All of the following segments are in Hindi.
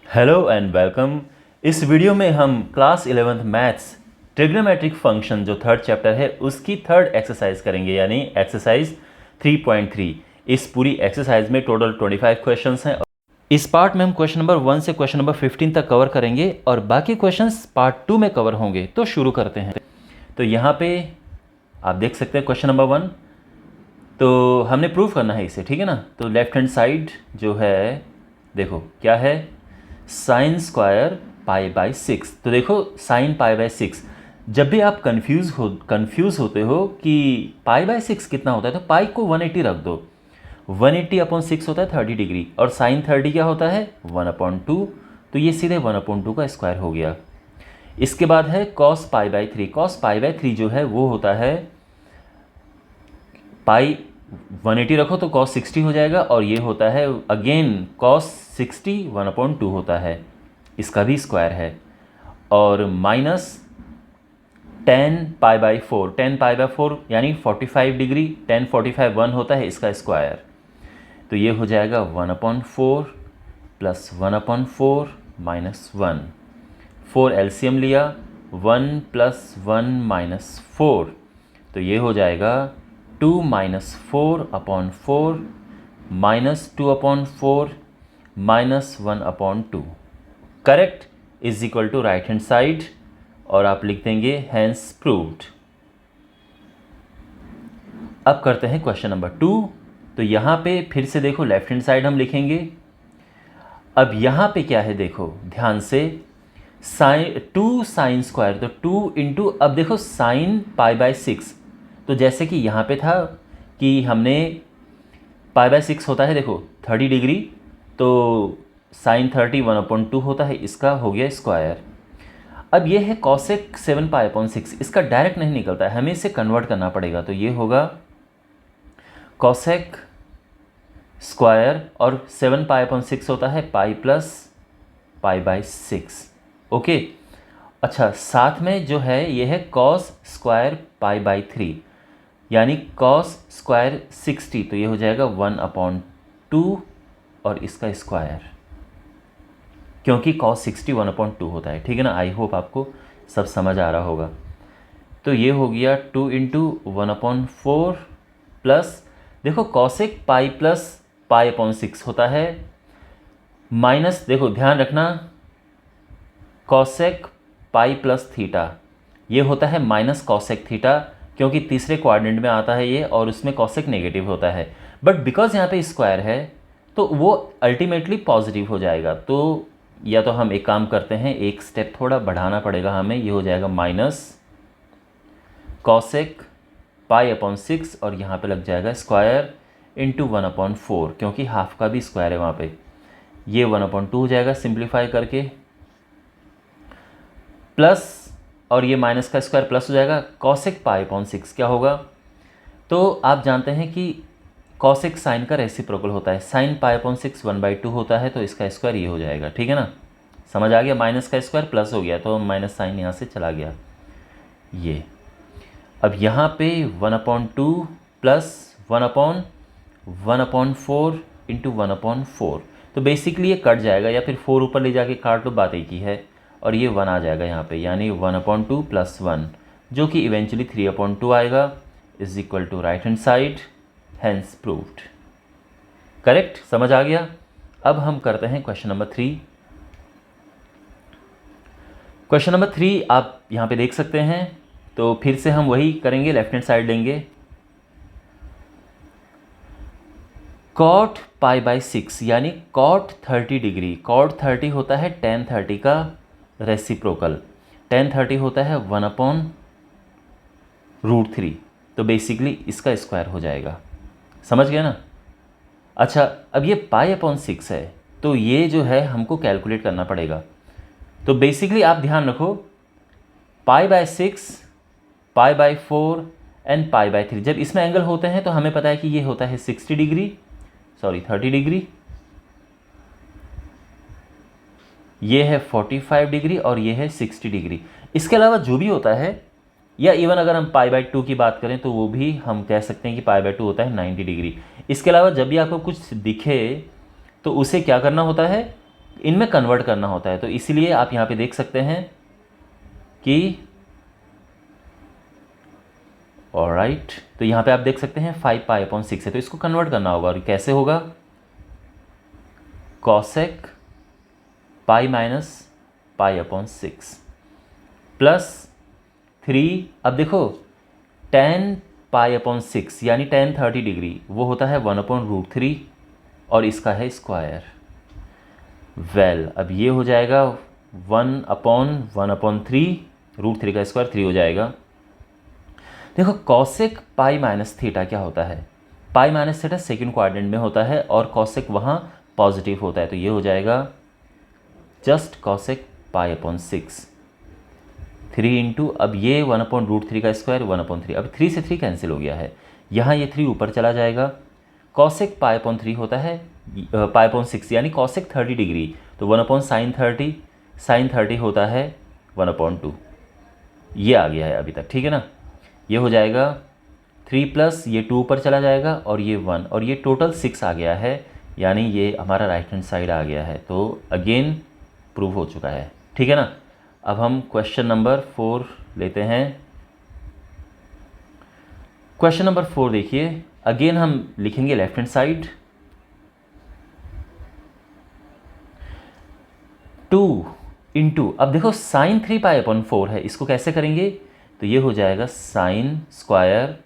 Hello and welcome. इस वीडियो में हम class 11th maths trigonometric function जो थर्ड चैप्टर है उसकी थर्ड एक्सरसाइज करेंगे, यानी एक्सरसाइज 3.3। इस पूरी एक्सरसाइज में टोटल 25 क्वेश्चंस हैं। इस पार्ट में हम क्वेश्चन नंबर 1 से क्वेश्चन नंबर 15 तक कवर करेंगे और बाकी क्वेश्चंस पार्ट 2 में कवर होंगे। तो शुरू करते हैं। तो यहाँ पे आप देख सकते हैं क्वेश्चन नंबर 1, तो हमने प्रूव करना है इसे, ठीक है ना। तो लेफ्ट हैंड साइड जो है देखो क्या है, साइन स्क्वायर पाई बाई 6। तो देखो साइन पाई बाई 6, जब भी आप कंफ्यूज होते हो कि पाई बाई 6 कितना होता है तो पाई को 180 रख दो। 180 अपॉन 6 होता है 30 डिग्री, और साइन 30 क्या होता है 1/2। तो ये सीधे 1/2 का स्क्वायर हो गया। इसके बाद है cos pi by 3। Cos pi by 3 जो है वो होता है पाई 180 रखो तो कॉस 60 हो जाएगा, और ये होता है अगेन कॉस 60 1/2 होता है, इसका भी स्क्वायर है। और minus 10 pi by 4, 10 pi by 4 यानी 45 डिग्री, 10 45 1 होता है, इसका स्क्वायर। तो ये हो जाएगा 1/4 प्लस 1/4 माइनस 1। 4 एलसीएम लिया, 1 प्लस 1 माइनस 4, तो ये हो जाएगा 2 minus 4/4 minus 2/4 minus 1/2। Correct is equal to right hand side, और आप लिख देंगे हैंस प्रूव्ड। अब करते हैं क्वेश्चन नंबर 2। तो यहाँ पे फिर से देखो लेफ्ट हैंड साइड हम लिखेंगे। अब यहाँ पे क्या है देखो ध्यान से, साइन 2 साइन स्क्वायर, तो 2 इंटू, अब देखो साइन पाई बाई 6, तो जैसे कि यहाँ पे था कि हमने पाई बाई 6 होता है देखो 30 डिग्री, तो साइन 30 1/2 होता है, इसका हो गया स्क्वायर। अब ये है कॉसेक 7 पाई अपॉन 6, इसका डायरेक्ट नहीं निकलता है, हमें इसे कन्वर्ट करना पड़ेगा। तो ये होगा कॉसेक स्क्वायर, और 7 पाई अपॉन 6 होता है pi plus pi by 6। Okay, अच्छा साथ में जो है ये है कॉस स्क्वायर पाई बाई 3, यानी कॉस स्क्वायर 60, तो ये हो जाएगा 1/2 और इसका स्क्वायर, क्योंकि कॉस 60 1/2 होता है, ठीक है ना। आई होप आपको सब समझ आ रहा होगा। तो ये हो गया 2 इंटू 1/4 प्लस, देखो cosec pi plus pi upon 6 होता है, माइनस, देखो ध्यान रखना कॉसेक पाई प्लस थीटा, ये होता है माइनस कॉसेक थीटा, क्योंकि तीसरे क्वाड्रेंट में आता है ये, और उसमें कॉसेक नेगेटिव होता है। बट बिकॉज यहाँ पे स्क्वायर है तो वो अल्टीमेटली पॉजिटिव हो जाएगा। तो या तो हम एक काम करते हैं, एक स्टेप थोड़ा बढ़ाना पड़ेगा हमें, ये हो जाएगा माइनस कॉसेक पाई अपॉन 6, और यहाँ पे लग जाएगा स्क्वायर इंटू 1/4, क्योंकि हाफ का भी स्क्वायर है वहाँ पे, ये 1/2 हो जाएगा सिंप्लीफाई करके, प्लस, और ये माइनस का स्क्वायर प्लस हो जाएगा, कॉसेक पाई अपॉन 6 क्या होगा। तो आप जानते हैं कि कॉसेक साइन का रेसिप्रोकल होता है, साइन पाई अपॉन 6 1/2 होता है, तो इसका स्क्वायर ये हो जाएगा, ठीक है ना। समझ आ गया, माइनस का स्क्वायर प्लस हो गया तो माइनस साइन यहाँ से चला गया ये। अब यहाँ पे 1/2 प्लस 1/4 इंटू 1/4, तो बेसिकली ये कट जाएगा, या फिर 4 ऊपर ले जाके काट लो, बात एक ही है, और ये 1 आ जाएगा यहाँ पे, यानी 1/2 प्लस 1, जो कि इवेंचुअली 3/2 आएगा, is equal to right hand side, hence proved. Correct, समझ आ गया। अब हम करते हैं क्वेश्चन नंबर 3। क्वेश्चन नंबर 3 आप यहाँ पे देख सकते हैं, तो फिर से हम वही करेंगे, लेफ्ट हैंड साइड लेंगे। कॉट पाई बाई 6 यानी कॉट 30 डिग्री, कॉट 30 होता है tan 30 का रेसिप्रोकल, tan 30 होता है 1/√3, तो बेसिकली इसका स्क्वायर हो जाएगा। समझ गया ना। अच्छा, अब ये पाई अपॉन 6 है, तो ये जो है हमको कैलकुलेट करना पड़ेगा। तो बेसिकली आप ध्यान रखो, pi by 6, pi by 4 and pi by 3, जब इसमें एंगल होते हैं तो हमें पता है कि ये होता है 30 डिग्री, ये है 45 डिग्री, और ये है 60 डिग्री। इसके अलावा जो भी होता है, या इवन अगर हम पाई बाय 2 की बात करें तो वो भी हम कह सकते हैं कि पाई बाय 2 होता है 90 डिग्री। इसके अलावा जब भी आपको कुछ दिखे तो उसे क्या करना होता है, इनमें कन्वर्ट करना होता है। तो इसीलिए आप यहाँ पे देख सकते हैं कि ऑलराइट, तो यहाँ पे आप देख सकते हैं 5π/6 है, तो इसको कन्वर्ट करना होगा। और कैसे होगा? कॉसेक पाई माइनस π/6 प्लस 3, अब देखो tan π/6 यानी tan 30 डिग्री वो होता है 1/√3 और इसका है स्क्वायर। वेल अब ये हो जाएगा 1/1/3, √3 का स्क्वायर 3 हो जाएगा। देखो कॉसेक पाई माइनस थीटा क्या होता है? Pi minus theta second quadrant में होता है और कॉसेक वहाँ पॉजिटिव होता है, तो ये हो जाएगा जस्ट कॉसेक π/6 3 इंटू, अब ये 1/√3 का स्क्वायर 1/3, अब 3 से 3 कैंसिल हो गया है, यहाँ ये 3 ऊपर चला जाएगा। कॉसेक π/3 होता है π/6 यानी कॉसेक 30 डिग्री, तो 1/sin30, sin30 होता है 1/2, ये आ गया है अभी तक, ठीक है ना। ये हो जाएगा 3 प्लस ये 2 ऊपर चला जाएगा और ये 1 और ये टोटल 6 आ गया है, यानी ये हमारा राइट हैंड साइड आ गया है। तो अगेन प्रूव हो चुका है, ठीक है ना। अब हम क्वेश्चन नंबर 4 लेते हैं। क्वेश्चन नंबर 4 देखिए, अगेन हम लिखेंगे लेफ्ट हैंड साइड 2 इंटू, अब देखो साइन 3π/4 है, इसको कैसे करेंगे? तो ये हो जाएगा sine square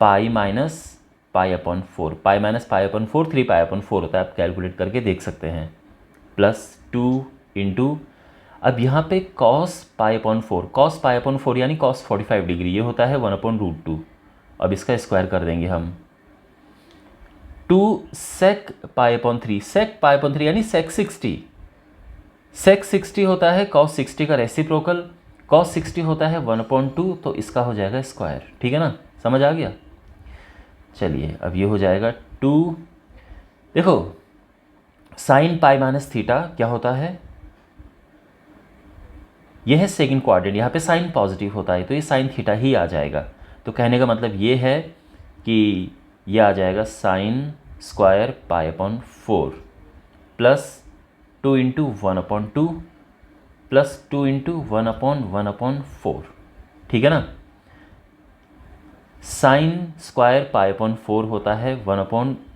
pi minus π/4, pi minus π/4 3π/4 होता है, आप कैलकुलेट करके देख सकते हैं, प्लस 2 इंटू, अब यहाँ पे cos π/4 यानी cos 45 डिग्री, ये होता है 1/√2, अब इसका स्क्वायर कर देंगे हम। 2 sec π/3, sec π/3 यानी sec 60, sec 60 होता है cos 60 का रेसिप्रोकल, cos 60 होता है 1/2, तो इसका हो जाएगा स्क्वायर, ठीक है ना, समझ आ गया। चलिए अब ये हो जाएगा 2, देखो साइन पाई माइनस थीटा क्या होता है? यह है सेकंड क्वाड्रेंट, यहाँ पे साइन पॉजिटिव होता है, तो ये साइन थीटा ही आ जाएगा। तो कहने का मतलब ये है कि ये आ जाएगा sine square π/4 plus 2 into 1/2 plus 2 into 1/1/4, ठीक है ना। साइन स्क्वायर π/4 होता है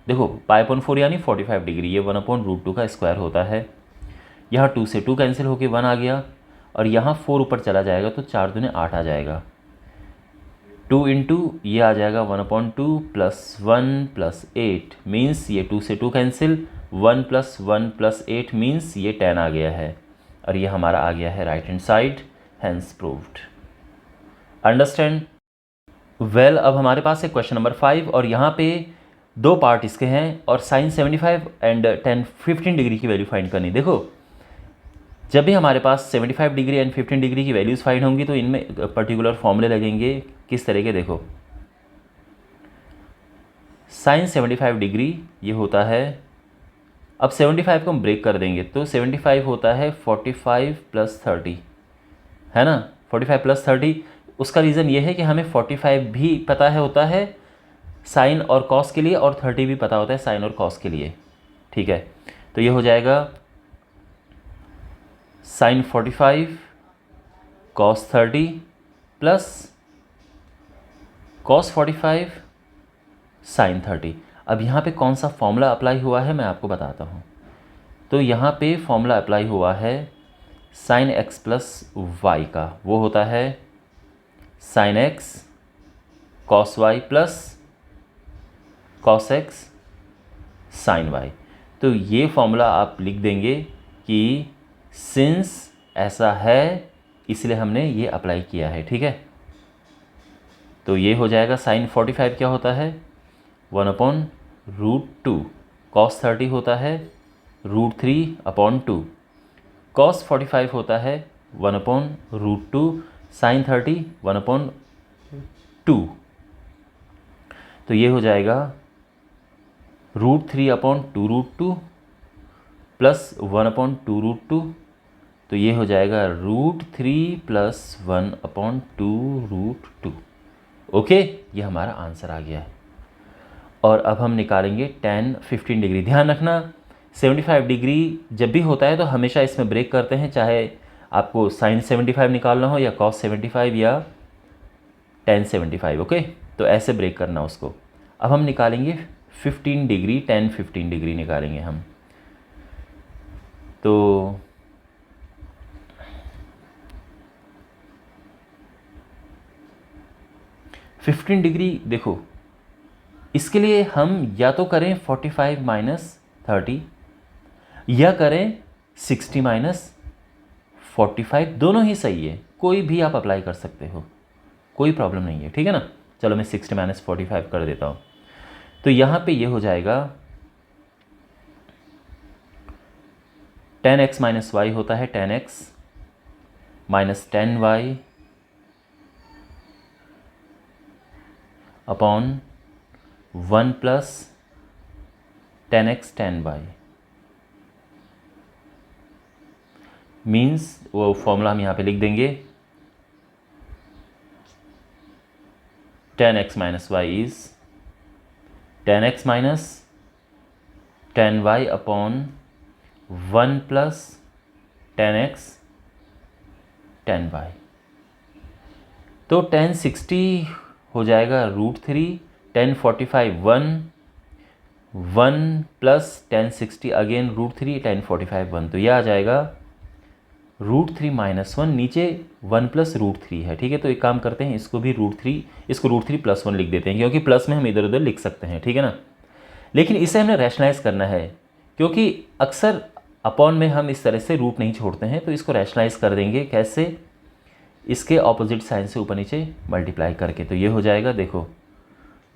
देखो π/4 यानी 45 डिग्री, ये 1/√2 का स्क्वायर होता है। यहाँ 2 से 2 कैंसिल होके 1 आ गया और यहाँ 4 ऊपर चला जाएगा, तो 4 दूने 8 आ जाएगा। 2 इंटू ये आ जाएगा 1/2 प्लस 1 प्लस 8 मीन्स ये 2 से 2 कैंसिल, 1 प्लस 1 प्लस 8 मीन्स ये 10 आ गया है और ये हमारा आ गया है right hand side, hence proved. Understand? Well अब हमारे पास है क्वेश्चन नंबर 5 और यहाँ पे 2 पार्ट इसके हैं और साइन 75 एंड 15 डिग्री की वैल्यू फाइंड करनी। देखो जब भी हमारे पास 75 डिग्री एंड 15 डिग्री की वैल्यूज़ फाइंड होंगी तो इनमें पर्टिकुलर फॉर्मूले लगेंगे। किस तरह के? देखो साइन 75 डिग्री ये होता है, अब 75 को हम ब्रेक कर देंगे तो 75 होता है 45 प्लस 30, है ना, 45 प्लस 30। उसका रीज़न ये है कि हमें 45 भी पता है होता है साइन और कॉस के लिए और 30 भी पता होता है साइन और कॉस के लिए, ठीक है। तो ये हो जाएगा sine 45 cos 30 plus cos 45 sine 30। अब यहाँ पे कौन सा फॉर्मूला अप्लाई हुआ है मैं आपको बताता हूँ। तो यहाँ पे फॉर्मूला अप्लाई हुआ है साइन x प्लस वाई का, वो होता है sine x cos y plus cos x sine y। तो ये फॉर्मूला आप लिख देंगे कि सिंस ऐसा है इसलिए हमने ये अप्लाई किया है, ठीक है। तो ये हो जाएगा साइन 45 क्या होता है 1/√2, कॉस 30 होता है √3/2, कॉस 45 होता है 1/√2, साइन 30 1/2। तो ये हो जाएगा √3/2√2 प्लस 1/2√2, तो ये हो जाएगा √3 प्लस 1/2√2। ओके, ये हमारा आंसर आ गया है। और अब हम निकालेंगे tan 15 डिग्री। ध्यान रखना 75 डिग्री जब भी होता है तो हमेशा इसमें ब्रेक करते हैं, चाहे आपको साइन 75 निकालना हो या कॉस 75 या टेन 75। ओके, तो ऐसे ब्रेक करना उसको। अब हम निकालेंगे 15 डिग्री, टेन 15 डिग्री निकालेंगे हम। तो फिफ्टीन डिग्री देखो, इसके लिए हम या तो करें 45 माइनस 30 या करें 60 माइनस 45, दोनों ही सही है, कोई भी आप अप्लाई कर सकते हो, कोई प्रॉब्लम नहीं है, ठीक है ना। चलो मैं 60 माइनस 45 कर देता हूँ। तो यहाँ पे ये हो जाएगा 10x माइनस वाई होता है 10x minus 10y upon 1 plus 10x 10y। Means वो फॉर्मूला हम यहाँ पे लिख देंगे 10x minus y is 10x minus 10y upon 1 plus 10x 10y। तो 1060 हो जाएगा √3, 1045 1 प्लस 1060 अगेन √3, 1045 1, तो यह आ जाएगा √3 माइनस 1, नीचे 1 प्लस √3 है, ठीक है। तो एक काम करते हैं, इसको भी √3, इसको √3 प्लस 1 लिख देते हैं, क्योंकि प्लस में हम इधर उधर लिख सकते हैं, ठीक है ना। लेकिन इसे हमने रैशनलाइज करना है, क्योंकि अक्सर अपॉन में हम इस तरह से रूट नहीं छोड़ते हैं, तो इसको रैशनलाइज कर देंगे कैसे, इसके ऑपोजिट साइन से ऊपर नीचे मल्टीप्लाई करके। तो ये हो जाएगा, देखो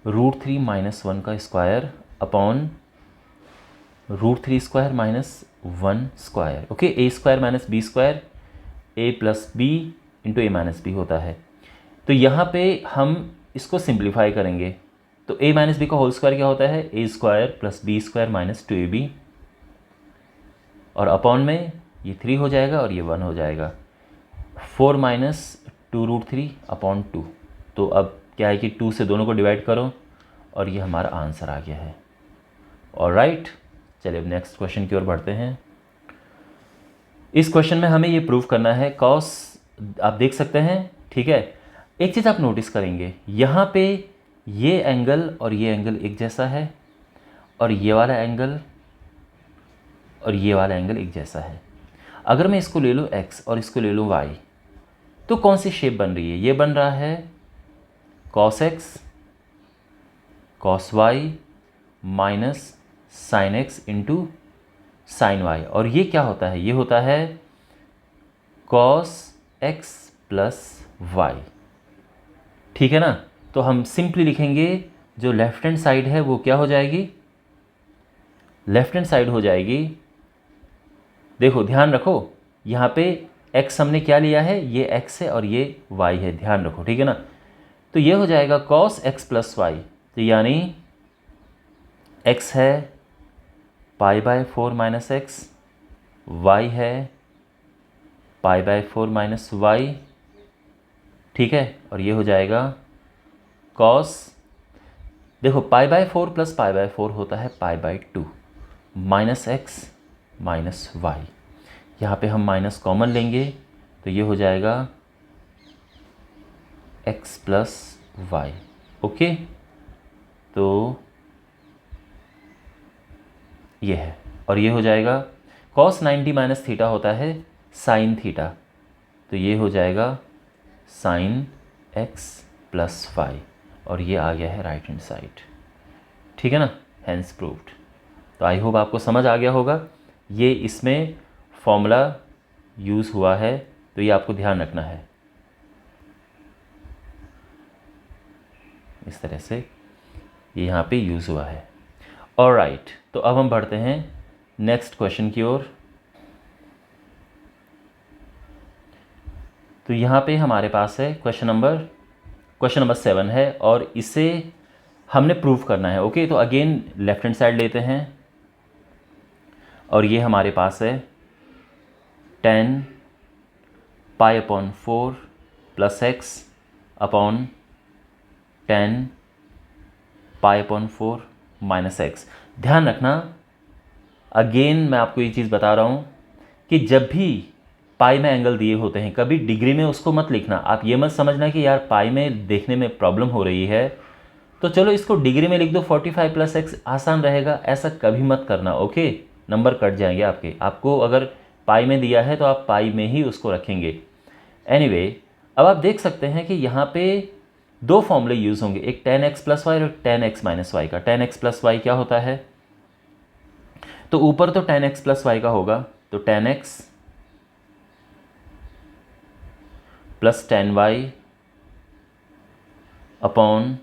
√3 माइनस 1 का square upon √3 square minus 1 square. Okay, a square minus b square, a plus b into a minus b होता है। तो यहाँ पे हम इसको सिंप्लीफाई करेंगे, तो ए माइनस बी का होल स्क्वायर क्या होता है, a square plus b square minus 2ab, और अपॉन में ये 3 हो जाएगा और ये 1 हो जाएगा, 4 माइनस 2√3 अपॉन 2। तो अब क्या है कि 2 से दोनों को डिवाइड करो और ये हमारा आंसर आ गया है। ऑलराइट, चलिए अब नेक्स्ट क्वेश्चन की ओर बढ़ते हैं। इस क्वेश्चन में हमें ये प्रूव करना है, कॉस आप देख सकते हैं, ठीक है। एक चीज़ आप नोटिस करेंगे, यहाँ पे ये एंगल और ये एंगल एक जैसा है, और ये वाला एंगल और ये वाला एंगल एक जैसा है। अगर मैं इसको ले लूँ x और इसको ले लूँ y, तो कौन सी शेप बन रही है, ये बन रहा है cos x cos y minus sine x into sine y, और ये क्या होता है, ये होता है cos x प्लस y, ठीक है ना। तो हम सिंपली लिखेंगे, जो लेफ्ट हैंड साइड है वो क्या हो जाएगी, लेफ्ट हैंड साइड हो जाएगी, देखो ध्यान रखो, यहाँ पे x हमने क्या लिया है, ये x है और ये y है, ध्यान रखो, ठीक है ना। तो ये हो जाएगा cos x प्लस वाई, तो यानी x है π/4 माइनस एक्स, y है π/4 माइनस वाई, ठीक है। और ये हो जाएगा cos, देखो π/4 प्लस π/4 होता है π/2 माइनस एक्स माइनस वाई, यहाँ पे हम माइनस कॉमन लेंगे तो ये हो जाएगा x प्लस वाई। ओके, तो ये है, और ये हो जाएगा cos 90 माइनस थीटा होता है साइन थीटा, तो ये हो जाएगा साइन x प्लस वाई, और ये आ गया है राइट हैंड साइड, ठीक है ना, हैंस प्रूव्ड। तो आई होप आपको समझ आ गया होगा, ये इसमें फॉर्मूला यूज़ हुआ है, तो ये आपको ध्यान रखना है, इस तरह से ये यहाँ पे यूज़ हुआ है। ऑलराइट, तो अब हम बढ़ते हैं नेक्स्ट क्वेश्चन की ओर। तो यहाँ पे हमारे पास है क्वेश्चन नंबर 7 है, और इसे हमने प्रूव करना है। ओके, तो अगेन लेफ्ट हैंड साइड लेते हैं, और ये हमारे पास है 10 π/4 plus x upon 10 π/4 minus x. ध्यान रखना, अगेन मैं आपको ये चीज़ बता रहा हूँ कि जब भी पाई में एंगल दिए होते हैं, कभी डिग्री में उसको मत लिखना। आप ये मत समझना कि यार पाई में देखने में प्रॉब्लम हो रही है तो चलो इसको डिग्री में लिख दो, 45 + x आसान रहेगा, ऐसा कभी मत करना। ओके, नंबर कट जाएंगे आपके। आपको अगर पाई में दिया है तो आप पाई में ही उसको रखेंगे। एनीवे, अब आप देख सकते हैं कि यहाँ पे दो फॉर्मूले यूज़ होंगे, एक tan x + y और tan x - y का। tan x + y क्या होता है, तो ऊपर तो tan x + y का होगा, तो tan x + tan y upon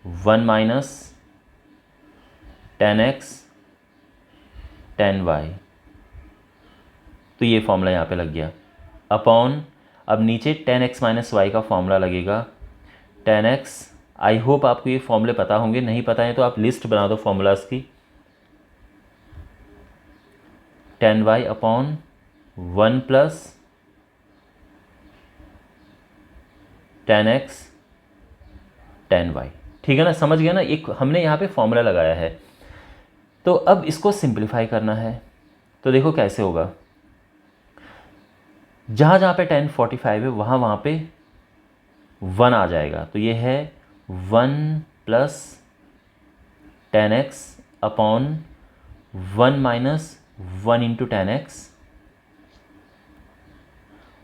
1 - tan x tan y। तो ये फॉर्मूला यहाँ पे लग गया अपॉन, अब नीचे tan x - y का फॉर्मूला लगेगा। tan x, आई होप आपको ये फॉर्मूले पता होंगे, नहीं पता है तो आप लिस्ट बना दो फॉर्मूलाज की। tan y upon 1 + tan x tan y। ठीक है ना, समझ गया ना, एक हमने यहाँ पे फॉर्मूला लगाया है। तो अब इसको सिंप्लीफाई करना है, तो देखो कैसे होगा। जहाँ जहाँ पे tan 45 है वहाँ वहाँ पे 1 आ जाएगा, तो ये है 1 + tan x upon 1 - 1 × tan x,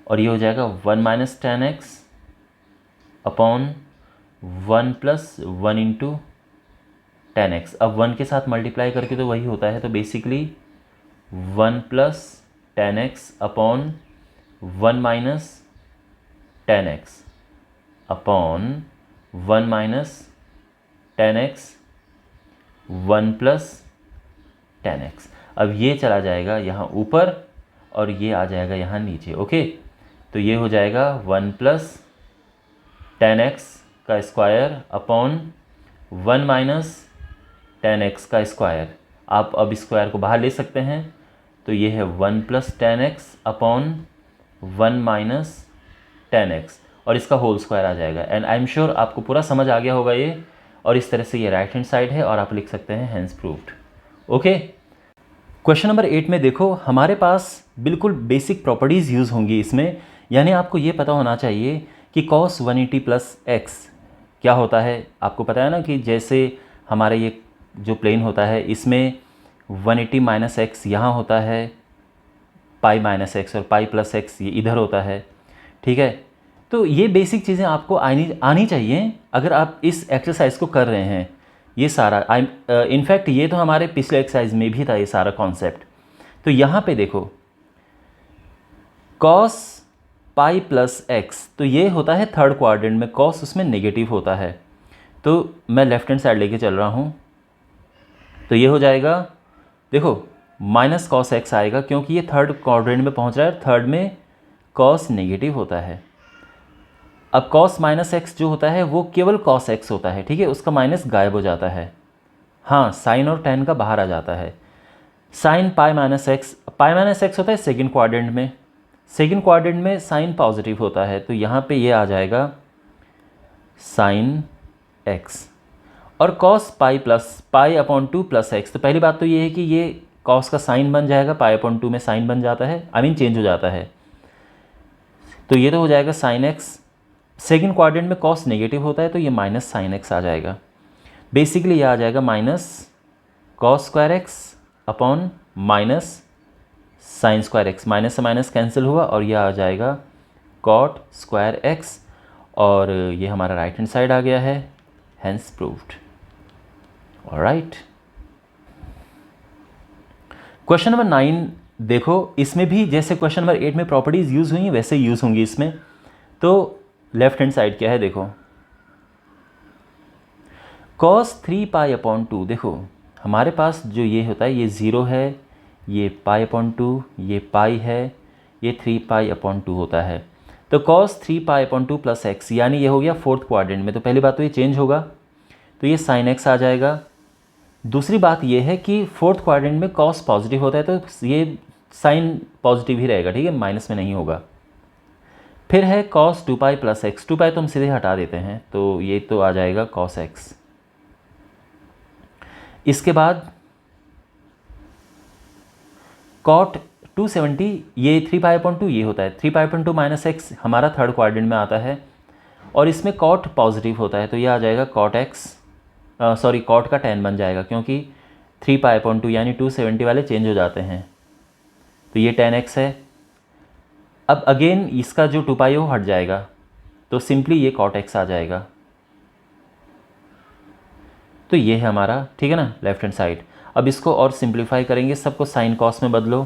और ये हो जाएगा 1 - tan x upon 1 + 1 × tan x। अब 1 के साथ मल्टीप्लाई करके तो वही होता है, तो basically 1 + tan x upon 1 - tan x upon 1 - tan x 1 + tan x। अब ये चला जाएगा यहाँ ऊपर और ये आ जाएगा यहाँ नीचे। ओके, तो ये हो जाएगा 1 + tan x का स्क्वायर अपॉन 1 - tan x का स्क्वायर। आप अब स्क्वायर को बाहर ले सकते हैं, तो ये है 1 + tan x upon 1 - tan x, और इसका होल स्क्वायर आ जाएगा। एंड आई एम श्योर आपको पूरा समझ आ गया होगा ये, और इस तरह से ये राइट हैंड साइड है और आप लिख सकते हैं hence proved. Okay, question number 8 में देखो हमारे पास बिल्कुल बेसिक प्रॉपर्टीज़ यूज़ होंगी इसमें, यानी आपको ये पता होना चाहिए कि cos 180 + x क्या होता है। आपको पता है ना कि जैसे हमारे ये जो प्लेन होता है इसमें 180 - x यहाँ होता है, पाई - x और पाई + x ये इधर होता है। ठीक है, तो ये बेसिक चीज़ें आपको आनी चाहिए अगर आप इस एक्सरसाइज को कर रहे हैं। ये सारा इनफैक्ट ये तो हमारे पिछले एक्सरसाइज में भी था ये सारा कॉन्सेप्ट। तो यहाँ पे देखो cos पाई + x, तो ये होता है थर्ड क्वाड्रेंट में, cos उसमें नेगेटिव होता है। तो मैं लेफ्ट हैंड साइड लेके चल रहा हूँ, तो ये हो जाएगा, देखो -cos x आएगा क्योंकि ये थर्ड क्वाड्रेंट में पहुँच रहा है, थर्ड में cos नेगेटिव होता है। अब cos - x जो होता है वो केवल cos x होता है, ठीक है, उसका माइनस गायब हो जाता है। हाँ, साइन और tan का बाहर आ जाता है। साइन पाई - x होता है सेकंड क्वाड्रेंट में, सेकंड क्वाड्रेंट में साइन पॉजिटिव होता है, तो यहाँ पे ये आ जाएगा साइन x। और cos पाई/2 + x, तो पहली बात तो ये है कि ये cos का साइन बन जाएगा, पाई/2 में साइन बन जाता है, आई मीन चेंज हो जाता है, तो ये तो हो जाएगा साइन x। सेकंड क्वाड्रेंट में cos नेगेटिव होता है तो ये माइनस साइन x आ जाएगा। बेसिकली ये आ जाएगा -cos² x upon -sin² x, minus से माइनस कैंसिल हुआ और ये आ जाएगा cot² x, और ये हमारा राइट हैंड साइड आ गया है, hence proved. Alright, question number 9 देखो, इसमें भी जैसे क्वेश्चन नंबर 8 में प्रॉपर्टीज़ यूज़ हुई हैं वैसे यूज़ होंगी इसमें। तो लेफ्ट हैंड साइड क्या है देखो, cos 3π/2, देखो हमारे पास जो ये होता है ये 0 है, ये π/2, ये पाई है, ये 3π/2 होता है। तो cos 3π/2 + x, यानी ये हो गया फोर्थ क्वाड्रेंट में, तो पहली बात तो ये चेंज होगा, तो ये sin x आ जाएगा। दूसरी बात ये है कि फोर्थ क्वाड्रेंट में cos पॉजिटिव होता है तो ये साइन पॉजिटिव ही रहेगा, ठीक है, माइनस में नहीं होगा। फिर है cos 2π + x, 2π तो हम सीधे हटा देते हैं, तो ये तो आ जाएगा cos x। इसके बाद कॉट 270 ये 3π/2 ये होता है, 3π/2 माइनस एक्स हमारा थर्ड क्वाड्रेंट में आता है, और इसमें कॉट पॉजिटिव होता है तो ये आ जाएगा कॉट एक्स, सॉरी कॉट का 10 बन जाएगा क्योंकि 3π/2 यानी 270 वाले चेंज हो जाते हैं, तो ये 10x है। अब अगेन इसका जो 2π है वो हट जाएगा, तो सिंपली ये कॉट एक्स आ जाएगा। तो ये है हमारा, ठीक है ना, लेफ्ट हैंड साइड। अब इसको और सिंप्लीफाई करेंगे, सबको साइन कॉस में बदलो,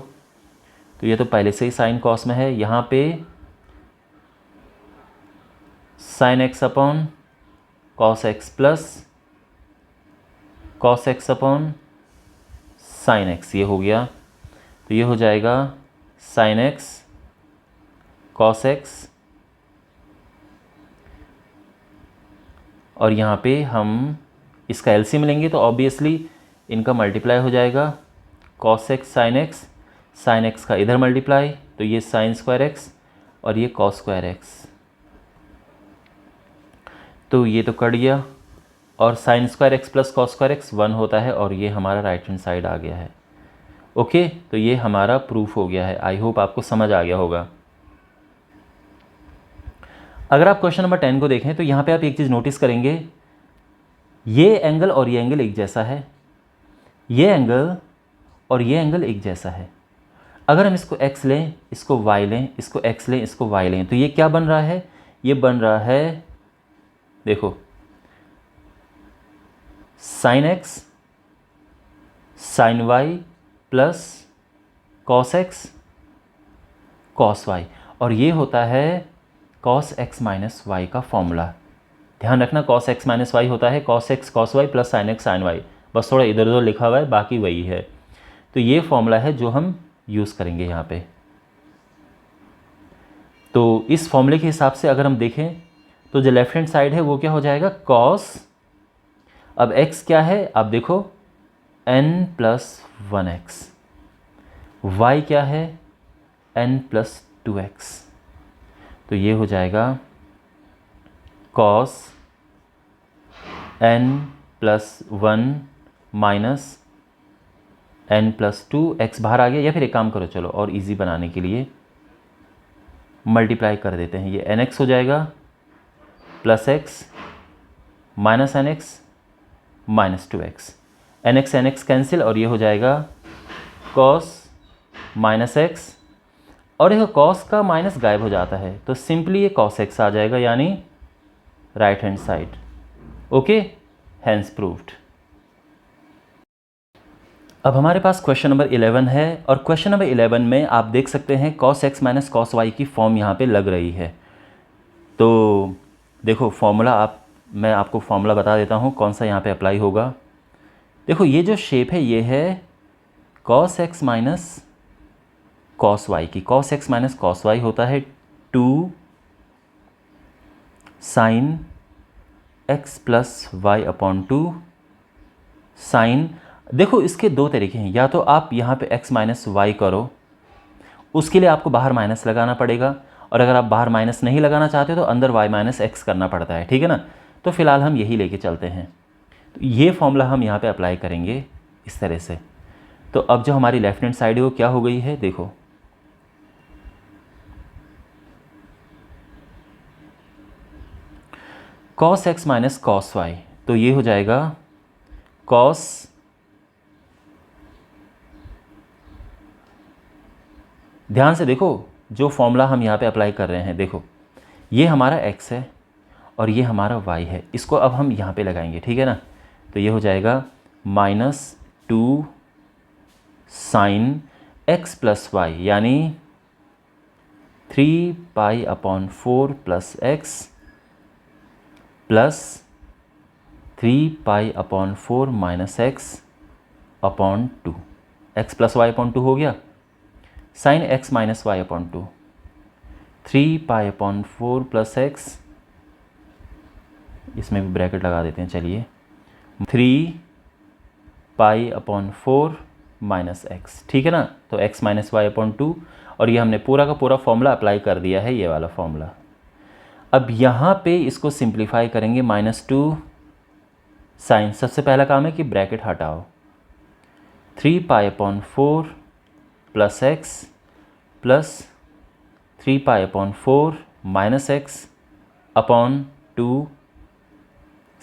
तो ये तो पहले से ही साइन कॉस में है, यहाँ पे sine x upon cos x plus cos x upon sine x, ये हो गया, तो ये हो जाएगा साइन एक्स कॉस एक्स, और यहाँ पे हम इसका एलसीएम लेंगे तो ऑब्वियसली इनका मल्टीप्लाई हो जाएगा, कॉस एक्स साइन एक्स का इधर मल्टीप्लाई, तो ये साइन स्क्वायर एक्स और ये कॉस स्क्वायर एक्स, तो ये तो कट गया, और sine square x plus cos square x 1 होता है, और ये हमारा राइट हैंड साइड आ गया है। ओके, तो ये हमारा प्रूफ हो गया है। आई होप आपको समझ आ गया होगा। अगर आप क्वेश्चन नंबर 10 को देखें तो यहाँ पे आप एक चीज़ नोटिस करेंगे, ये एंगल और ये एंगल एक जैसा है, ये एंगल और ये एंगल एक जैसा है। अगर हम इसको x लें, इसको y लें, इसको x लें, इसको y लें, तो ये क्या बन रहा है, ये बन रहा है, देखो sine x sine y plus cos x cos y, और ये होता है कॉस एक्स माइनस वाई का फॉर्मूला। ध्यान रखना, कॉस एक्स माइनस वाई होता है cos x cos y plus sine x sine y, बस थोड़ा इधर उधर लिखा हुआ है, बाकी वही है। तो ये फॉर्मूला है जो हम यूज़ करेंगे यहाँ पे। तो इस फॉर्मूले के हिसाब से अगर हम देखें तो जो लेफ्ट हैंड साइड है वो क्या हो जाएगा, कॉस, अब x क्या है, आप देखो n+1x, y क्या है n+2x, तो ये हो जाएगा cos n+1 minus n+2, x बाहर आ गया, या फिर एक काम करो, चलो और इजी बनाने के लिए मल्टीप्लाई कर देते हैं, ये nx हो जाएगा plus x minus nx minus 2x, nx nx cancel, और ये हो जाएगा cos माइनस x, और ये cos का माइनस गायब हो जाता है, तो सिंपली ये cos x आ जाएगा, यानी right hand side. Okay, hence proved. अब हमारे पास क्वेश्चन नंबर 11 है, और क्वेश्चन नंबर 11 में आप देख सकते हैं cos x minus cos y की फॉर्म यहाँ पे लग रही है। तो देखो फॉर्मूला, मैं आपको फॉर्मूला बता देता हूँ कौन सा यहाँ पे अप्लाई होगा। देखो ये जो शेप है ये है cos x minus cos y की, cos x minus cos y होता है 2 sine x plus y upon 2 sine, देखो इसके दो तरीके हैं, या तो आप यहाँ पे x माइनस वाई करो, उसके लिए आपको बाहर माइनस लगाना पड़ेगा, और अगर आप बाहर माइनस नहीं लगाना चाहते तो अंदर y माइनस एक्स करना पड़ता है, ठीक है ना। तो फिलहाल हम यही लेके चलते हैं, तो ये फॉर्मूला हम यहाँ पे अप्लाई करेंगे इस तरह से। तो अब जो हमारी लेफ्ट हैंड साइड है वो क्या हो गई है, देखो cos x minus cos y, तो ये हो जाएगा cos, ध्यान से देखो जो फॉर्मूला हम यहाँ पे अप्लाई कर रहे हैं, देखो ये हमारा x है और ये हमारा y है, इसको अब हम यहाँ पे लगाएंगे, ठीक है ना। तो ये हो जाएगा -2 साइन x प्लस वाई, यानी 3π/4 plus x plus 3π/4 minus x upon 2, x plus y upon 2 हो गया, sine x minus y upon 2, 3π/4 plus x, इसमें भी ब्रैकेट लगा देते हैं, चलिए 3π/4 माइनस x, ठीक है ना। तो x माइनस वाई अपॉन 2, और ये हमने पूरा का पूरा फॉर्मूला अप्लाई कर दिया है, ये वाला फॉर्मूला। अब यहाँ पे इसको सिंप्लीफाई करेंगे, -2 साइन, सबसे पहला काम है कि ब्रैकेट हटाओ, 3π/4 plus x plus 3π/4 minus x upon 2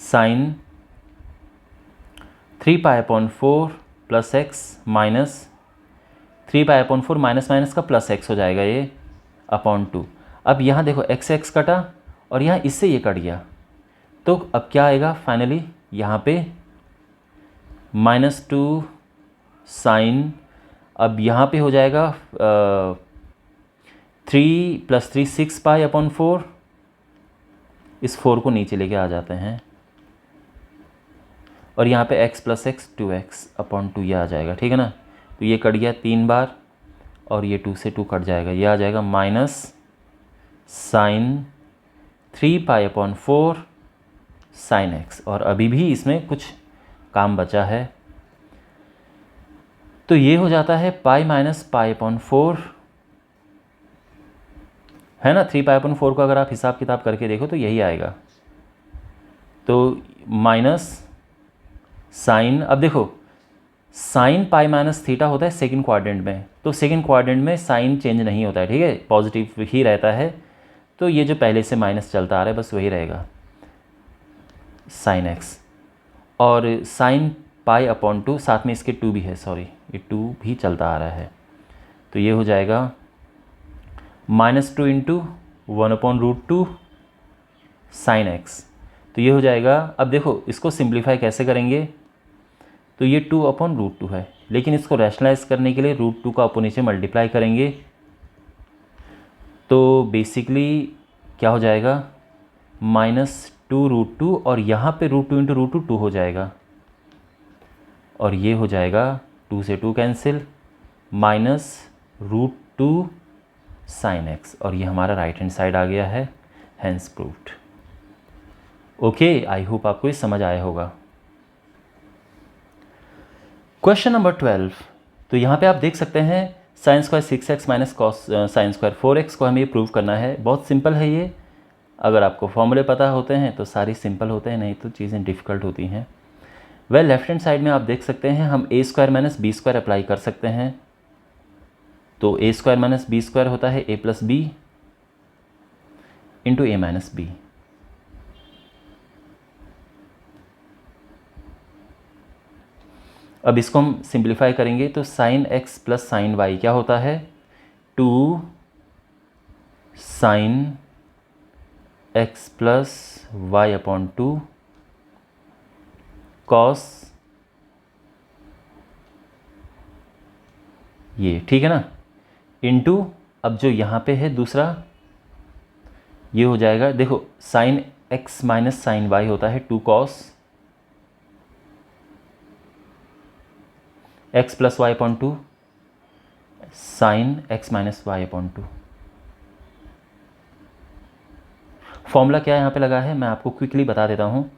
sine 3π/4 plus x minus 3π/4 minus minus का प्लस एक्स हो जाएगा ये अपॉन 2। अब यहाँ देखो एक्स एक्स कटा और यहाँ इससे ये कट गया, तो अब क्या आएगा फाइनली यहाँ पे -2 साइन, अब यहाँ पे हो जाएगा 3 + 3 6π/4, इस 4 को नीचे लेके आ जाते हैं और यहाँ पे x + x 2x/2 ये आ जाएगा, ठीक है ना। तो ये कट गया 3 बार और ये 2 से 2 कट जाएगा, ये आ जाएगा माइनस साइन 3π/4 साइन x, और अभी भी इसमें कुछ काम बचा है, तो ये हो जाता है पाई माइनस π/4, है ना। 3π/4 को अगर आप हिसाब किताब करके देखो तो यही आएगा। तो माइनस साइन, अब देखो साइन पाई माइनस थीटा होता है सेकंड क्वाड्रेंट में, तो सेकंड क्वाड्रेंट में साइन चेंज नहीं होता है, ठीक है, पॉजिटिव ही रहता है। तो ये जो पहले से माइनस चलता आ रहा है बस वही रहेगा साइन एक्स, और साइन π/2 साथ में इसके 2 भी है, सॉरी ये 2 भी चलता आ रहा है, तो ये हो जाएगा -2 × 1/√2 साइन एक्स। तो ये हो जाएगा, अब देखो इसको सिंप्लीफाई कैसे करेंगे, तो ये 2/√2 है, लेकिन इसको रैशनलाइज करने के लिए √2 का ऊपर नीचे मल्टीप्लाई करेंगे, तो बेसिकली क्या हो जाएगा -2√2, और यहाँ पे √2 × √2 2 हो जाएगा, और ये हो जाएगा 2 से 2 कैंसिल -√2 साइन एक्स, और ये हमारा राइट हैंड साइड आ गया है, hence proved. Okay, I hope आपको ये समझ आया होगा। क्वेश्चन नंबर 12, तो यहाँ पे आप देख सकते हैं sine square 6x minus cos sine square 4x को हमें ये प्रूव करना है। बहुत सिंपल है ये, अगर आपको फॉर्मूले पता होते हैं तो सारी सिंपल होते हैं, नहीं तो चीज़ें डिफ़िकल्ट होती हैं। वेल लेफ्ट हैंड साइड में आप देख सकते हैं हम a² - b² अप्लाई कर सकते हैं, तो a² - b² होता है a + b × a - b। अब इसको हम सिंप्लीफाई करेंगे तो sine x plus sine y क्या होता है, 2 sine x plus y/2 cos, ये ठीक है ना, इनटू अब जो यहाँ पे है दूसरा ये हो जाएगा, देखो sine x minus sine y होता है 2 cos x plus y/2 sine x minus y/2। Formula क्या यहाँ पे लगा है मैं आपको क्विकली बता देता हूँ,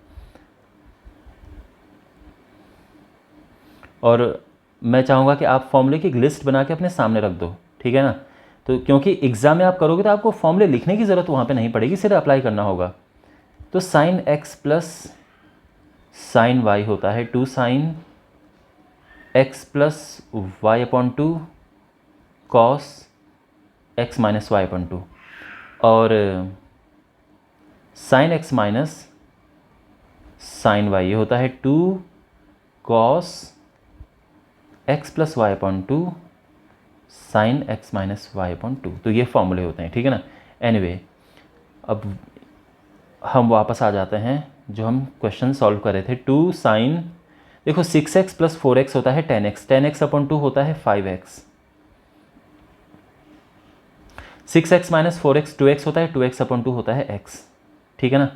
और मैं चाहूँगा कि आप फॉर्मूले की एक लिस्ट बना के अपने सामने रख दो, ठीक है ना। तो क्योंकि एग्ज़ाम में आप करोगे तो आपको फॉर्मूले लिखने की ज़रूरत वहाँ पे नहीं पड़ेगी, सिर्फ अप्लाई करना होगा। तो sine x plus sine y होता है 2 sine x plus y/2 cos x minus y/2, और sine x minus sine y ये होता है 2 cos x plus y/2 sine x minus y/2। तो ये फॉर्मूले होते हैं, ठीक है ना। एनीवे, अब हम वापस आ जाते हैं जो हम क्वेश्चन सॉल्व कर रहे थे। 2 साइन, देखो 6x प्लस 4x होता है 10x, 10x/2 होता है 5x, 6x minus 4x 2x होता है, 2x/2 होता है x, ठीक है ना।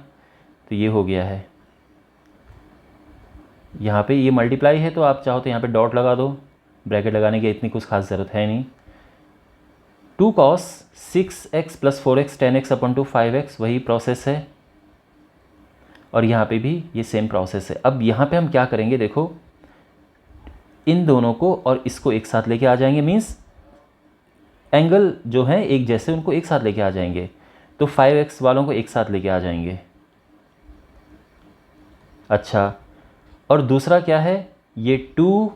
तो ये हो गया है, यहाँ पे ये मल्टीप्लाई है तो आप चाहो तो यहाँ पे डॉट लगा दो, ब्रैकेट लगाने की इतनी कुछ खास ज़रूरत है नहीं। 2 cos 6x plus 4x 10x/2 5x वही प्रोसेस है, और यहाँ पे भी ये सेम प्रोसेस है। अब यहाँ पे हम क्या करेंगे, देखो इन दोनों को और इसको एक साथ लेके आ जाएंगे, मीन्स एंगल जो है एक जैसे उनको एक साथ लेके आ जाएंगे, तो 5x वालों को एक साथ लेके आ जाएंगे। अच्छा, और दूसरा क्या है, ये 2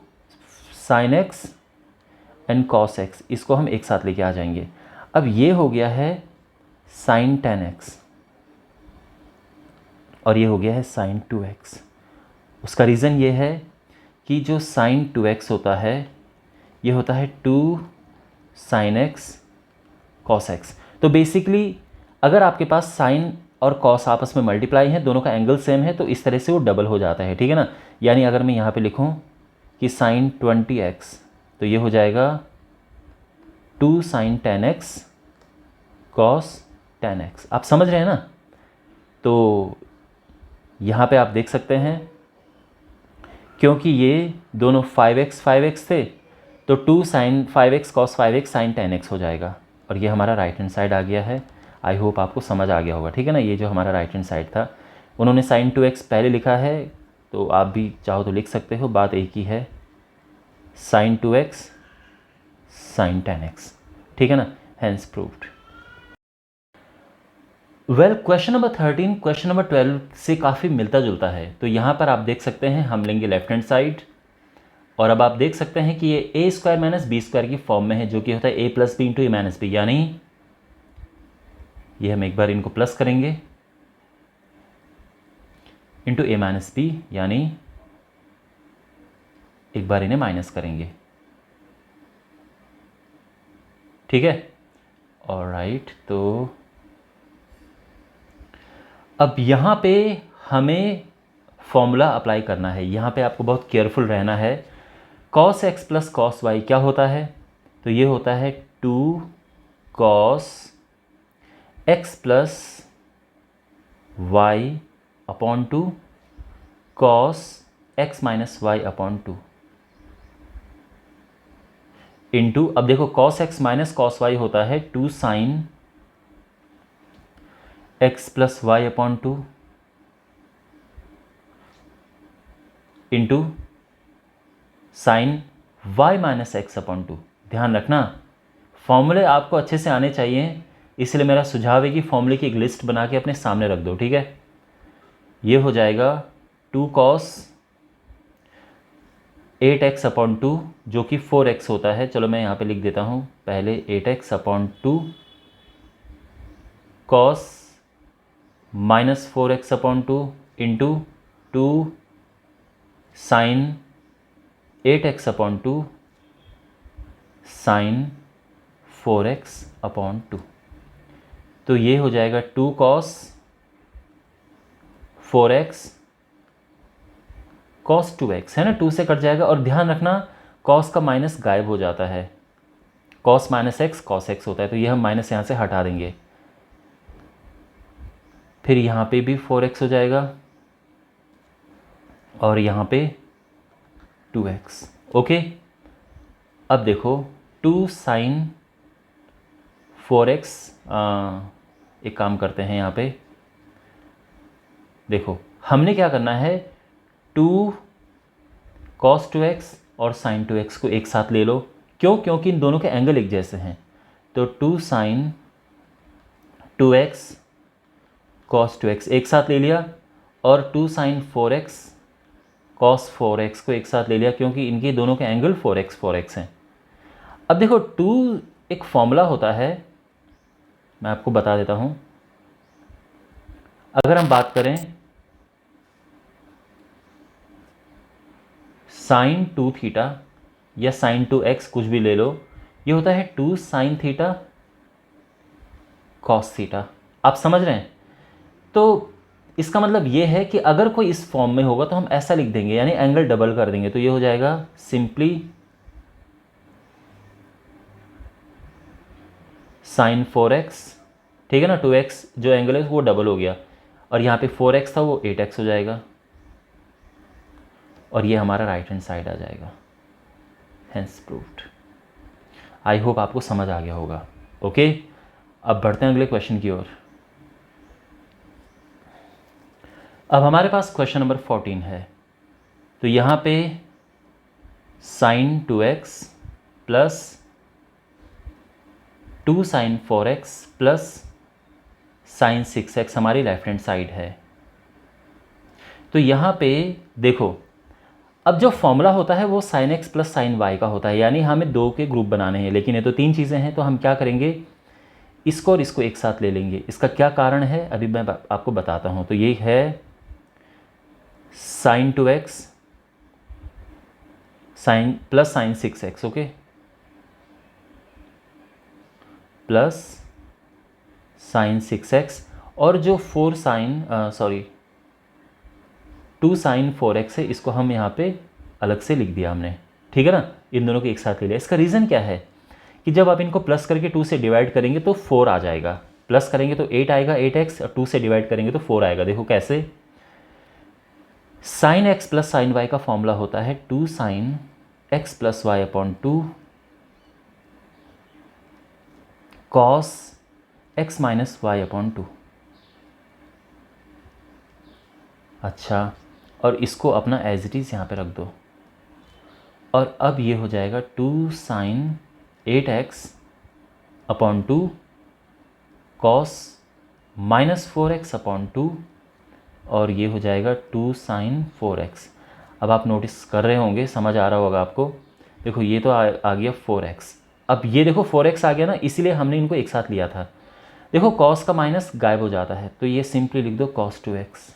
sine x and cos x, इसको हम एक साथ लेके आ जाएंगे। अब ये हो गया है साइन 10x और ये हो गया है साइन 2x। उसका रीज़न ये है कि जो साइन 2x होता है ये होता है 2 साइन x कॉस x। तो बेसिकली अगर आपके पास साइन और कॉस आपस में मल्टीप्लाई हैं, दोनों का एंगल सेम है, तो इस तरह से वो डबल हो जाता है, ठीक है ना। यानी अगर मैं यहाँ पे लिखूँ कि साइन 20x तो ये हो जाएगा 2 साइन 10x कॉस 10x। आप समझ रहे हैं ना। तो यहाँ पे आप देख सकते हैं क्योंकि ये दोनों 5x थे तो 2 sign 5x cos 5x sign 10x हो जाएगा और ये हमारा राइट हैंड साइड आ गया है। आई होप आपको समझ आ गया होगा, ठीक है ना। ये जो हमारा राइट हैंड साइड था, उन्होंने साइन 2x पहले लिखा है तो आप भी चाहो तो लिख सकते हो, बात एक ही है, साइन 2x साइन 10x, ठीक है ना। Hence proved. Well, question number 13 question number 12 से काफ़ी मिलता जुलता है। तो यहाँ पर आप देख सकते हैं हम लेंगे लेफ्ट हैंड साइड और अब आप देख सकते हैं कि ये ए स्क्वायर माइनस बी स्क्वायर की फॉर्म में है, जो कि होता है ए plus b into a minus B. यानी ये हम एक बार इनको प्लस करेंगे इंटू ए माइनस बी, यानी एक बार इन्हें माइनस करेंगे, ठीक है। ऑलराइट, तो अब यहाँ पे हमें फॉर्मूला अप्लाई करना है। यहाँ पे आपको बहुत केयरफुल रहना है। Cos x plus cos y क्या होता है, तो ये होता है 2 cos x plus y upon 2 cos x minus y upon 2 into, अब देखो cos x minus cos y होता है 2 sine x plus y upon 2 into sine y minus x upon 2। ध्यान रखना फॉर्मूले आपको अच्छे से आने चाहिए, इसलिए मेरा सुझाव है कि फॉर्मूले की एक लिस्ट बना के अपने सामने रख दो, ठीक है। ये हो जाएगा 2 कॉस 8x अपॉन 2 जो कि 4x होता है। चलो मैं यहाँ पे लिख देता हूँ पहले 8x upon 2 cos minus 4x upon 2 into 2 sine 8x upon 2 sine 4x upon 2। तो ये हो जाएगा 2 कॉस 4x कॉस 2x, है ना, 2 से कट जाएगा। और ध्यान रखना कॉस का माइनस गायब हो जाता है, cos minus x cos x होता है, तो ये हम माइनस यहाँ से हटा देंगे। फिर यहाँ पे भी 4x हो जाएगा और यहाँ पे 2x। ओके, अब देखो 2 साइन 4x, एक काम करते हैं यहाँ पे, देखो हमने क्या करना है, 2 cos 2x और sin 2x को एक साथ ले लो। क्यों? क्योंकि इन दोनों के एंगल एक जैसे हैं। तो 2 sin 2x cos 2x एक साथ ले लिया और 2 sin 4x cos 4x को एक साथ ले लिया, क्योंकि इनके दोनों के एंगल 4x हैं। अब देखो 2 एक फॉर्मूला होता है, मैं आपको बता देता हूँ। अगर हम बात करें साइन 2 थीटा या साइन 2x कुछ भी ले लो, ये होता है 2 साइन थीटा कॉस थीटा। आप समझ रहे हैं? तो इसका मतलब ये है कि अगर कोई इस फॉर्म में होगा तो हम ऐसा लिख देंगे, यानी एंगल डबल कर देंगे। तो ये हो जाएगा सिंपली साइन 4x, ठीक है ना, 2x जो एंगल है वो डबल हो गया और यहाँ पे 4x था वो 8x हो जाएगा और ये हमारा राइट हैंड साइड आ जाएगा। Hence proved. आई होप आपको समझ आ गया होगा। ओके, अब बढ़ते हैं अगले क्वेश्चन की ओर। अब हमारे पास क्वेश्चन नंबर 14 है। तो यहाँ पे sine 2x plus 2 sine 4x plus sine 6x हमारी लेफ्ट हैंड साइड है। तो यहाँ पे देखो, अब जो फॉर्मूला होता है वो sine x plus sine y का होता है, यानी हमें दो के ग्रुप बनाने हैं, लेकिन ये तो तीन चीज़ें हैं, तो हम क्या करेंगे, इसको और इसको एक साथ ले लेंगे। इसका क्या कारण है अभी मैं आपको बताता हूँ। तो ये है sine 2x sine plus sine 6x, okay, plus sine 6x, और जो 2 साइन 4x है, इसको हम यहाँ पे अलग से लिख दिया हमने, ठीक है ना। इन दोनों को एक साथ ले लिया। इसका रीज़न क्या है कि जब आप इनको प्लस करके 2 से डिवाइड करेंगे तो 4 आ जाएगा, प्लस करेंगे तो 8 आएगा 8x, और 2 से डिवाइड करेंगे तो 4 आएगा। देखो कैसे, sine x plus sine y का फॉर्मूला होता है 2 sine x plus y upon 2 cos x minus y upon 2। अच्छा, और इसको अपना एज इट इज़ यहाँ पे रख दो, और अब ये हो जाएगा 2 sine 8x upon 2 cos minus 4x upon 2, और ये हो जाएगा 2 साइन 4x। अब आप नोटिस कर रहे होंगे, समझ आ रहा होगा आपको। देखो ये तो आ गया 4x। अब ये देखो 4x आ गया ना, इसीलिए हमने इनको एक साथ लिया था। देखो कॉस का माइनस गायब हो जाता है, तो ये सिंपली लिख दो cos 2x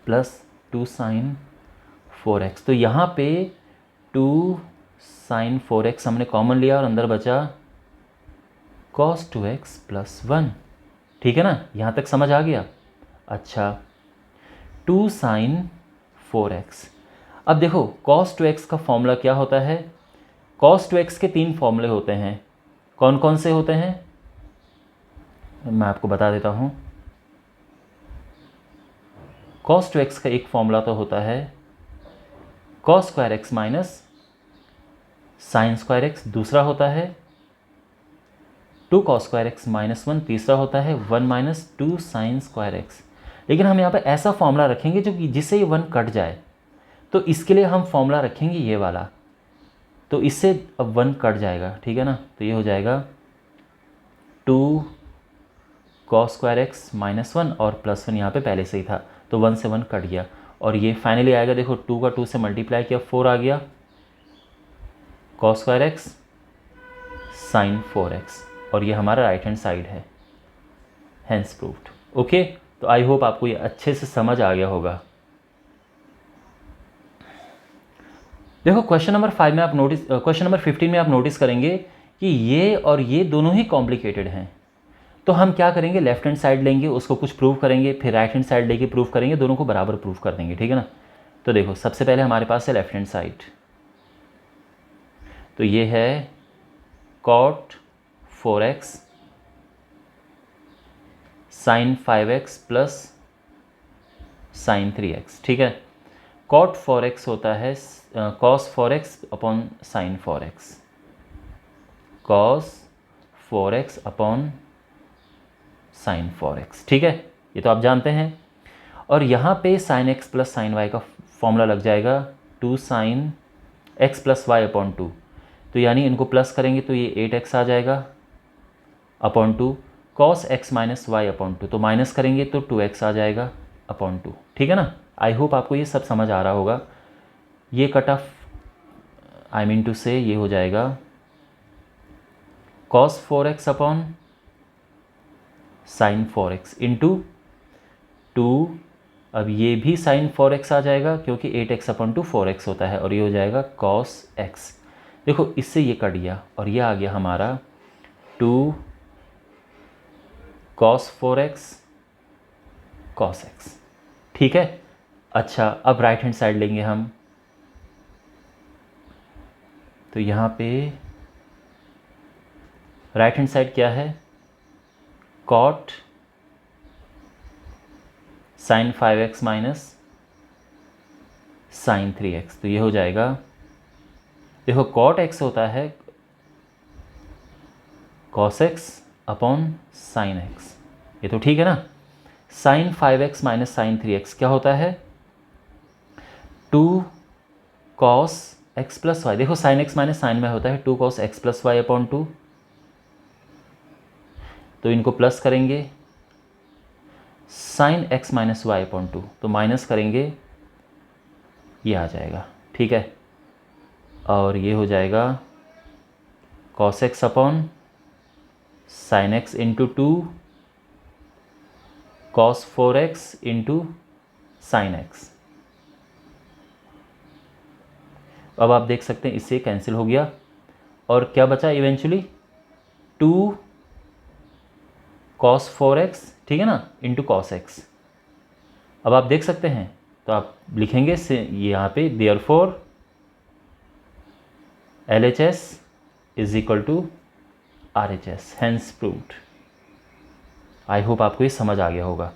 plus 2 sine 4x। तो यहाँ पे 2 साइन 4x हमने कॉमन लिया और अंदर बचा cos 2x प्लस 1, ठीक है ना, यहाँ तक समझ आ गया। अच्छा, 2 साइन 4x। अब देखो cos 2x का फॉर्मूला क्या होता है, cos 2x के 3 फॉर्मूले होते हैं। कौन कौन से होते हैं मैं आपको बता देता हूँ। cos 2x का एक फॉर्मूला तो होता है cos square x minus sine square x, दूसरा होता है 2 cos स्क्वायर एक्स माइनस 1, तीसरा होता है 1 माइनस 2 साइन स्क्वायर एक्स। लेकिन हम यहाँ पे ऐसा फॉर्मूला रखेंगे जो कि जिससे ये 1 कट जाए, तो इसके लिए हम फॉर्मूला रखेंगे ये वाला, तो इससे अब 1 कट जाएगा, ठीक है ना। तो ये हो जाएगा 2 cos स्क्वायर एक्स माइनस 1 और प्लस 1 यहाँ पे पहले से ही था, तो 1 से 1 कट गया, और ये फाइनली आएगा, देखो 2 का 2 से मल्टीप्लाई किया 4 आ गया cos square x sign 4x, और ये हमारा राइट हैंड साइड है, हैंस प्रूव्ड। ओके, तो आई होप आपको ये अच्छे से समझ आ गया होगा। देखो क्वेश्चन नंबर 15 में आप नोटिस करेंगे कि ये और ये दोनों ही कॉम्प्लिकेटेड हैं। तो हम क्या करेंगे, लेफ्ट हैंड साइड लेंगे, उसको कुछ प्रूव करेंगे, फिर राइट हैंड साइड लेके प्रूव करेंगे, दोनों को बराबर प्रूव कर देंगे, ठीक है ना। तो देखो सबसे पहले हमारे पास है लेफ्ट हैंड साइड, तो ये है cot 4x sign 5x plus sign 3x, ठीक है। cot 4x होता है cos 4x upon sine 4x, cos 4x upon sine 4x, ठीक है, ये तो आप जानते हैं। और यहाँ पे sine x plus sine y का फॉर्मूला लग जाएगा 2 sine x plus y upon 2, तो यानी इनको प्लस करेंगे तो ये 8x आ जाएगा upon 2, cos x minus y upon 2, तो माइनस करेंगे तो 2x आ जाएगा अपॉन 2, ठीक है ना। आई होप आपको ये सब समझ आ रहा होगा। ये cut off I mean two से ये हो जाएगा cos 4x upon sine 4x into 2, अब ये भी साइन 4x आ जाएगा क्योंकि 8x अपॉन 2 4x होता है, और ये हो जाएगा cos x। देखो इससे ये कट गया और ये आ गया हमारा 2 cos 4x cos x, ठीक है। अच्छा, अब राइट हैंड साइड लेंगे हम, तो यहाँ पे राइट हैंड साइड क्या है, cot sign 5x minus sign 3x, तो ये हो जाएगा, देखो cot x होता है cos x upon sine x, ये तो ठीक है ना। Sign 5x minus sign 3x क्या होता है 2 cos x प्लस वाई, देखो साइन x माइनस साइन में होता है 2 cos x plus y upon 2, तो इनको प्लस करेंगे sine x minus y upon 2, तो माइनस करेंगे ये आ जाएगा, ठीक है। और ये हो जाएगा cos x upon sin x into 2 cos 4x into sin x। अब आप देख सकते हैं इससे कैंसिल हो गया और क्या बचा इवेंचुअली 2 cos 4x, ठीक है ना, इंटू cos x। अब आप देख सकते हैं तो आप लिखेंगे से यहाँ पे therefore LHS is equal to RHS, hence proved. I hope आपको ये समझ आ गया होगा।